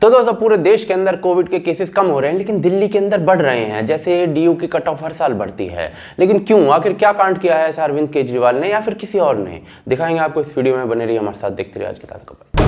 तो दोस्तों पूरे देश के अंदर कोविड के केसेस कम हो रहे हैं, लेकिन दिल्ली के अंदर बढ़ रहे हैं। जैसे डीयू की कट ऑफ हर साल बढ़ती है, लेकिन क्यों, आखिर क्या कांड किया है अरविंद केजरीवाल ने या फिर किसी और ने, दिखाएंगे आपको इस वीडियो में। बने रहिए हमारे साथ, देखते रहिए आज की ताज़ा खबर।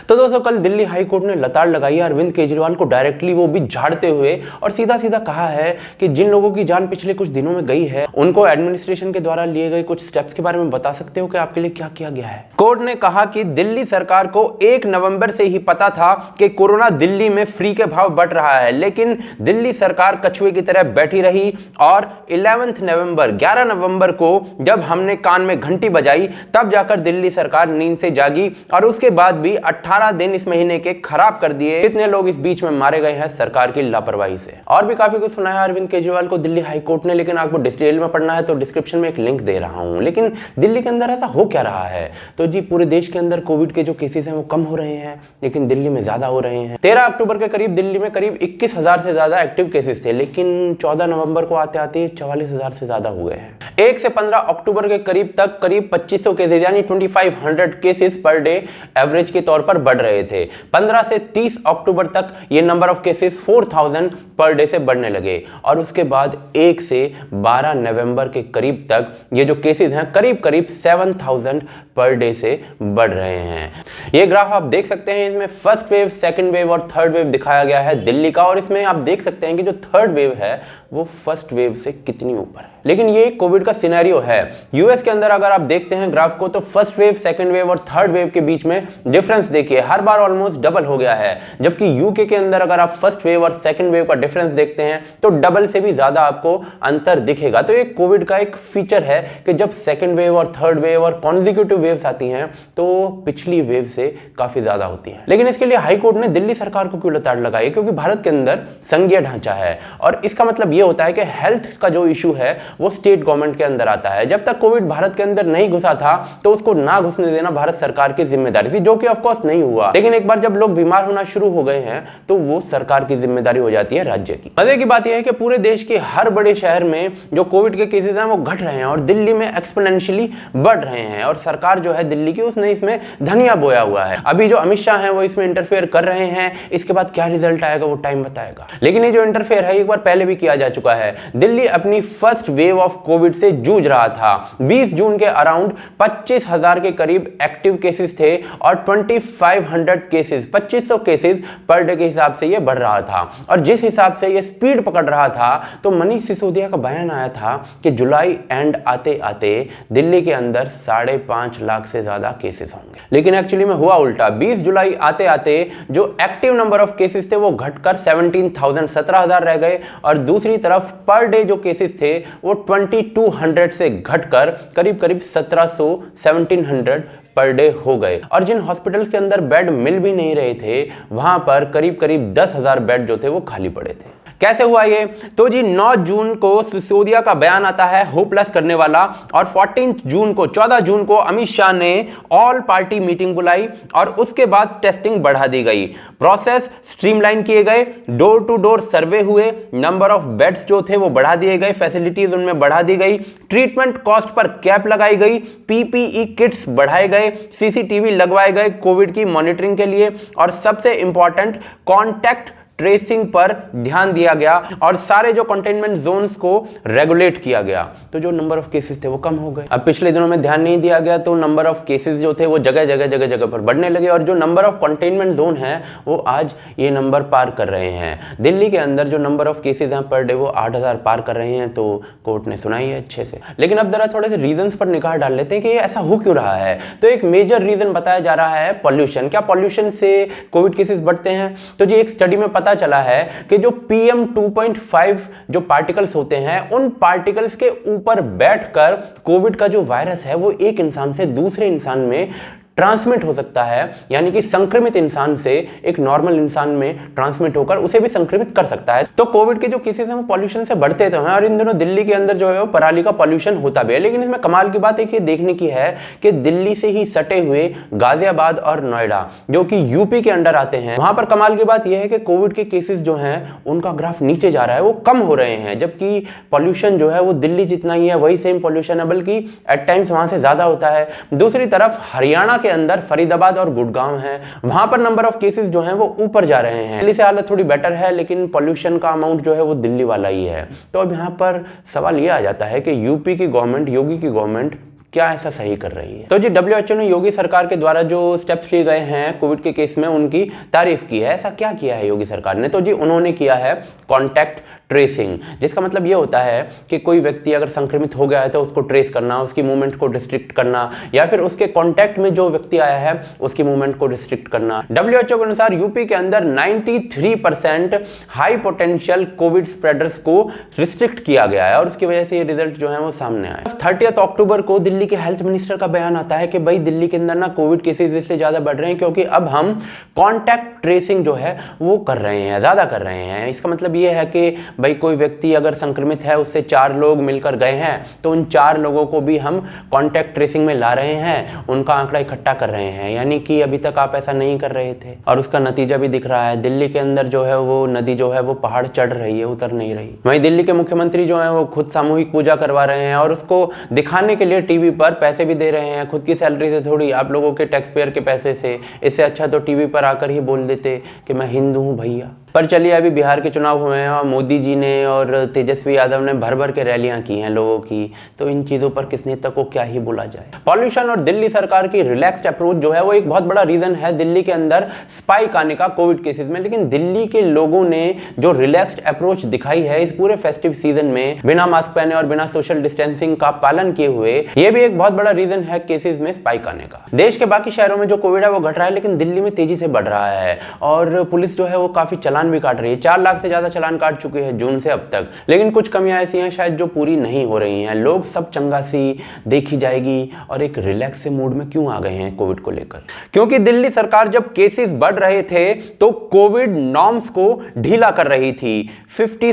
तो दोस्तों कल दिल्ली हाई कोर्ट ने लताड़ लगाई है अरविंद केजरीवाल को डायरेक्टली, वो भी झाड़ते हुए, और सीधा सीधा कहा है कि जिन लोगों की जान पिछले कुछ दिनों में गई है उनको एडमिनिस्ट्रेशन के द्वारा लिए गए कुछ स्टेप्स के बारे में बता सकते हो कि आपके लिए क्या किया गया है। कोर्ट ने कहा कि दिल्ली सरकार को 1 नवंबर से ही पता था कि कोरोना दिल्ली में फ्री के भाव बढ़ रहा है, लेकिन दिल्ली सरकार कछुए की तरह बैठी रही और 11 नवंबर को जब हमने कान में घंटी बजाई तब जाकर दिल्ली सरकार नींद से जागी, और उसके बाद भी 18 दिन इस महीने के खराब कर दिए। कितने लोग इस बीच में मारे गए हैं सरकार की लापरवाही से। और भी काफी कुछ सुनाया अरविंद केजरीवाल को दिल्ली हाई कोर्ट ने, लेकिन आपको डिटेल में पढ़ना है तो डिस्क्रिप्शन में एक लिंक दे रहा हूं। लेकिन दिल्ली के अंदर ऐसा हो क्या रहा है? तो जी पूरे देश के अंदर कोविड के जो केसेस हैं वो कम हो रहे हैं, लेकिन दिल्ली में ज्यादा हो रहे हैं। 13 अक्टूबर के करीब दिल्ली में करीब 21,000 से ज्यादा एक्टिव केसेस थे, लेकिन 14 नवंबर को आते आते 44,000 से ज्यादा हो गए हैं। 1 से 15 अक्टूबर के करीब तक करीब 2500 केसेस यानी 2500 केसेस पर डे एवरेज के तौर पर बढ़ रहे थे। 15 से 30 अक्टूबर तक ये number of cases 4000 per day से बढ़ने लगे, और उसके बाद 1 से 12 नवंबर के करीब तक ये जो केसेस हैं करीब 7000 पर डे से बढ़ रहे हैं। ये ग्राफ आप देख सकते हैं, इसमें फर्स्ट वेव, सेकंड वेव और थर्ड वेव दिखाया गया है दिल्ली का, और इसमें आप देख सकते हैं कि जो थर्ड वेव है वो फर्स्ट वेव से कितनी ऊपर है। लेकिन ये कोविड का सिनेरियो है। यूएस के अंदर अगर आप देखते हैं ग्राफ को, तो फर्स्ट वेव, सेकंड वेव और थर्ड वेव के बीच में डिफरेंस देखिए, हर बार ऑलमोस्ट डबल हो गया है। जबकि यूके के अंदर अगर आप फर्स्ट वेव और सेकंड वेव का डिफरेंस देखते हैं तो डबल से भी ज्यादा आपको अंतर दिखेगा। तो ये कोविड का एक फीचर है कि जब सेकंड वेव और थर्ड वेव और कॉन्जिक्यूटिव वेव्स आती हैं तो पिछली वेव से काफी ज्यादा होती है। लेकिन इसके लिए हाई कोर्ट ने दिल्ली सरकार को क्यों लताड़ लगाई? क्योंकि भारत के अंदर संघीय ढांचा है, और इसका मतलब यह होता है कि हेल्थ का जो इशू है वो स्टेट गवर्नमेंट के अंदर आता है। जब तक कोविड भारत के अंदर नहीं घुसा था तो उसको ना घुसने देना भारत सरकार की जिम्मेदारी थी, जो कि ऑफ कोर्स नहीं हुआ। लेकिन एक बार जब लोग बीमार होना शुरू हो गए हैं तो वो सरकार की जिम्मेदारी हो जाती है राज्य की। मजे की बात यह है कि पूरे देश के हर बड़े शहर में जो कोविड के केसेस हैं वो घट रहे हैं, और दिल्ली में एक्सपोनेंशियली बढ़ रहे हैं, और सरकार जो है दिल्ली की उसने इसमें धनिया बोया हुआ है। अभी जो अमित शाह है वो इसमें इंटरफेयर कर रहे हैं, इसके बाद क्या रिजल्ट आएगा वो टाइम बताएगा। लेकिन ये जो इंटरफेयर है एक बार पहले भी किया जा चुका है। दिल्ली अपनी फर्स्ट वेव ऑफ कोविड से जूझ रहा था। 20 जून के अराउंड 25,000 के करीब एक्टिव केसेस थे, और 2500 केसेस, 2500 केसेस पर डे के हिसाब से ये बढ़ रहा था। और जिस हिसाब से ये स्पीड पकड़ रहा था तो मनीष सिसोदिया का बयान आया था कि जुलाई एंड आते आते दिल्ली के अंदर 5.5 लाख से ज्यादा केसेस होंगे। लेकिन एक्चुअली में हुआ उल्टा। 20 जुलाई आते आते जो एक्टिव नंबर ऑफ केसेस थे वो घटकर 17,000 रह गए, और दूसरी तरफ पर डे जो केसेस थे वो 2200 से घटकर करीब 1700 पर डे हो गए। और जिन हॉस्पिटल्स के अंदर बेड मिल भी नहीं रहे थे वहां पर करीब 10,000 बेड जो थे वो खाली पड़े थे। कैसे हुआ ये? तो जी 9 जून को सिसोदिया का बयान आता है होपलेस करने वाला, और 14 जून को अमित शाह ने ऑल पार्टी मीटिंग बुलाई, और उसके बाद टेस्टिंग बढ़ा दी गई, प्रोसेस स्ट्रीमलाइन किए गए, डोर टू डोर सर्वे हुए, नंबर ऑफ बेड्स जो थे वो बढ़ा दिए गए, फैसिलिटीज उनमें बढ़ा दी गई, ट्रीटमेंट कॉस्ट पर कैप लगाई गई, पीपीई किट्स बढ़ाए गए, सीसीटीवी लगवाए गए कोविड की मॉनिटरिंग के लिए, और सबसे इंपॉर्टेंट कॉन्टैक्ट ट्रेसिंग पर ध्यान दिया गया, और सारे जो कंटेनमेंट जोन्स को रेगुलेट किया गया। तो जो नंबर ऑफ केसेस थे वो कम हो गए। अब पिछले दिनों में ध्यान नहीं दिया गया तो नंबर ऑफ केसेस जो थे वो जगह जगह पर बढ़ने लगे, और जो नंबर ऑफ कंटेनमेंट जोन है वो आज ये नंबर पार कर रहे हैं। दिल्ली के अंदर जो नंबर ऑफ केसेस हैं पर डे वो 8000 पार कर रहे हैं, तो कोर्ट ने सुनाई है अच्छे से। लेकिन अब जरा थोड़े से रीजंस पर निगाह डाल लेते हैं कि ये ऐसा हो क्यों रहा है। तो एक मेजर रीजन बताया जा रहा है पॉल्यूशन। क्या पॉल्यूशन से कोविड केसेस बढ़ते हैं? तो जी एक स्टडी में पता चला है कि जो PM 2.5 जो पार्टिकल्स होते हैं उन पार्टिकल्स के ऊपर बैठकर कोविड का जो वायरस है वो एक इंसान से दूसरे इंसान में ट्रांसमिट हो सकता है, यानी कि संक्रमित इंसान से एक नॉर्मल इंसान में ट्रांसमिट होकर उसे भी संक्रमित कर सकता है। तो कोविड के जो केसेस हैं वो पॉल्यूशन से बढ़ते तो हैं, और इन दिनों दिल्ली के अंदर जो है वो पराली का पॉल्यूशन होता भी है। लेकिन इसमें कमाल की बात एक ये देखने की है कि दिल्ली से ही सटे हुए गाजियाबाद और नोएडा, जो कि यूपी के अंडर आते हैं, वहां पर कमाल की बात यह है कि कोविड के केसेस जो हैं उनका ग्राफ नीचे जा रहा है, वो कम हो रहे हैं, जबकि पॉल्यूशन जो है वो दिल्ली जितना ही है, वही सेम पॉल्यूशन है, बल्कि एट टाइम्स वहां से ज्यादा होता है। दूसरी तरफ हरियाणा के अंदर फरीदाबाद और गुड़गांव है, वहां पर नंबर ऑफ केसेस जो हैं वो ऊपर जा रहे हैं। दिल्ली से हालत थोड़ी बेटर है, लेकिन पॉल्यूशन का अमाउंट जो है वो दिल्ली वाला ही है। तो अब यहाँ पर सवाल यह आ जाता है कि यूपी की गवर्नमेंट, योगी की गवर्नमेंट क्या ऐसा सही कर रही है? तो जी WHO ने योगी सरकार के द्वारा जो स्टेप्स लिए गए हैं कोविड के केस में, उनकी तारीफ की है। ऐसा क्या किया है योगी सरकार ने? तो जी उन्होंने किया है कॉन्टैक्ट ट्रेसिंग, जिसका मतलब ये होता है कि कोई व्यक्ति अगर संक्रमित हो गया है तो उसको ट्रेस करना, उसकी मूवमेंट को रिस्ट्रिक्ट करना, या फिर उसके कांटेक्ट में जो व्यक्ति आया है उसकी मूवमेंट को रिस्ट्रिक्ट करना। WHO के अनुसार यूपी के अंदर 93% हाई पोटेंशियल कोविड स्प्रेडर्स को रिस्ट्रिक्ट किया गया है, और उसकी वजह से ये रिजल्ट जो है वो सामने आए। 30 अक्टूबर को दिल्ली के हेल्थ मिनिस्टर का बयान आता है कि भाई दिल्ली के अंदर ना कोविड केसेस इसलिए ज्यादा बढ़ रहे हैं क्योंकि अब हम कॉन्टैक्ट ट्रेसिंग जो है वो कर रहे हैं, ज्यादा कर रहे हैं। इसका मतलब ये है कि भाई कोई व्यक्ति अगर संक्रमित है, उससे 4 लोग मिलकर गए हैं, तो उन 4 लोगों को भी हम कॉन्टैक्ट ट्रेसिंग में ला रहे हैं, उनका आंकड़ा इकट्ठा कर रहे हैं, यानी कि अभी तक आप ऐसा नहीं कर रहे थे, और उसका नतीजा भी दिख रहा है। दिल्ली के अंदर जो है वो नदी जो है वो पहाड़ चढ़ रही है, उतर नहीं रही। वहीं दिल्ली के मुख्यमंत्री जो है वो खुद सामूहिक पूजा करवा रहे हैं, और उसको दिखाने के लिए टीवी पर पैसे भी दे रहे हैं, खुद की सैलरी से थोड़ी, आप लोगों के टैक्स पेयर के पैसे से। इससे अच्छा तो टीवी पर आकर ही बोल देते कि मैं हिंदू हूं भैया। पर चलिए, अभी बिहार के चुनाव हुए हैं और मोदी जी ने और तेजस्वी यादव ने भर भर के रैलियां की हैं लोगों की, तो इन चीजों पर किस नेता को क्या ही बोला जाए। पॉल्यूशन और दिल्ली सरकार की रिलैक्स्ड अप्रोच जो है वो एक बहुत बड़ा रीजन है दिल्ली के अंदर स्पाइक आने का कोविड केसेस में। लेकिन दिल्ली के लोगों ने जो रिलैक्स्ड अप्रोच दिखाई है इस पूरे फेस्टिव सीजन में, बिना मास्क पहने और बिना सोशल डिस्टेंसिंग का पालन किए हुए, ये भी एक बहुत बड़ा रीजन है केसेस में स्पाइक आने का। देश के बाकी शहरों में जो कोविड है वो घट रहा है, लेकिन दिल्ली में तेजी से बढ़ रहा है, और पुलिस जो है वो काफी चालान भी काट रही है। 4 लाख से ज्यादा चालान काट चुकी है जून से अब तक। लेकिन कुछ कमियां ऐसी हैं शायद जो पूरी नहीं हो रही हैं। लोग सब चंगा सी देखी जाएगी और एक रिलैक्स से मूड में क्यों आ गए हैं कोविड को लेकर? क्योंकि दिल्ली सरकार जब केसेस बढ़ रहे थे तो कोविड नॉर्म्स को ढीला कर रही थी। 50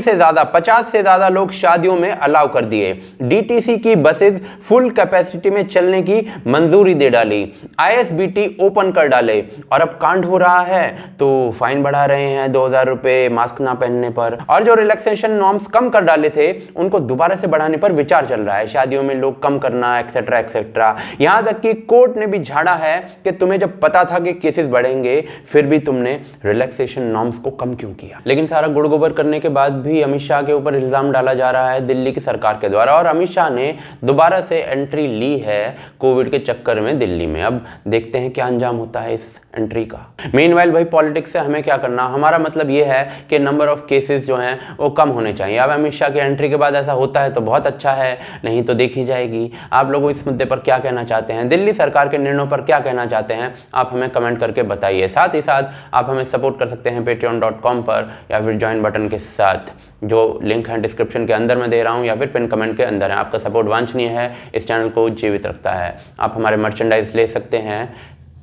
से ज्यादा लोग शादियों में अलाउ कर दिए। डीटीसी की बसेस फुल कैपेसिटी में चलने की मंजूरी दे डाली। ISBT ओपन कर डाले, और अब कांड हो रहा है तो फाइन बढ़ा रहे हैं 2000 रुपए मास्क ना पहनने पर। और जो रिलैक्सेशन नॉर्म्स कम कर डाले थे उनको दोबारा से बढ़ाने पर विचार चल रहा है, शादियों में लोग कम करना, एक्सेट्रा एक्सेट्रा। यहां तक कि कोर्ट ने भी झाड़ा है कि तुम्हें जब पता था कि केसेस बढ़ेंगे फिर भी तुमने रिलैक्सेशन नॉर्म्स को कम क्यों किया? लेकिन सारा गुड़ गोबर करने के बाद भी अमित शाह के ऊपर इल्जाम डाला जा रहा है दिल्ली की सरकार के द्वारा, और अमित शाह ने दोबारा से एंट्री ली है कोविड के चक्कर में दिल्ली में। अब देखते हैं क्या अंजाम होता है इस एंट्री का। मीनवाइल भाई पॉलिटिक्स से हमें क्या करना, हमारा मतलब यह है कि नंबर ऑफ केसेस जो हैं वो कम होने चाहिए। अब अमित शाह की एंट्री के बाद ऐसा होता है तो बहुत अच्छा है, नहीं तो देखी जाएगी। आप लोग इस मुद्दे पर क्या कहना चाहते हैं, दिल्ली सरकार के निर्णयों पर क्या कहना चाहते हैं, आप हमें कमेंट करके बताइए। साथ ही साथ आप हमें सपोर्ट कर सकते हैं patreon.com पर, या फिर ज्वाइन बटन के साथ, जो लिंक है डिस्क्रिप्शन के अंदर मैं दे रहा हूं, या फिर पिन कमेंट के अंदर है। आपका सपोर्ट वांछनीय है, इस चैनल को जीवित रखता है। आप हमारे मर्चेंडाइज ले सकते हैं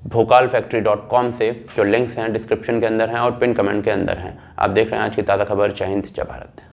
भोकालफैक्ट्री.com से, जो लिंक्स हैं डिस्क्रिप्शन के अंदर हैं और पिन कमेंट के अंदर हैं। आप देख रहे हैं आज की ताज़ा खबर। जय हिंद, जय भारत।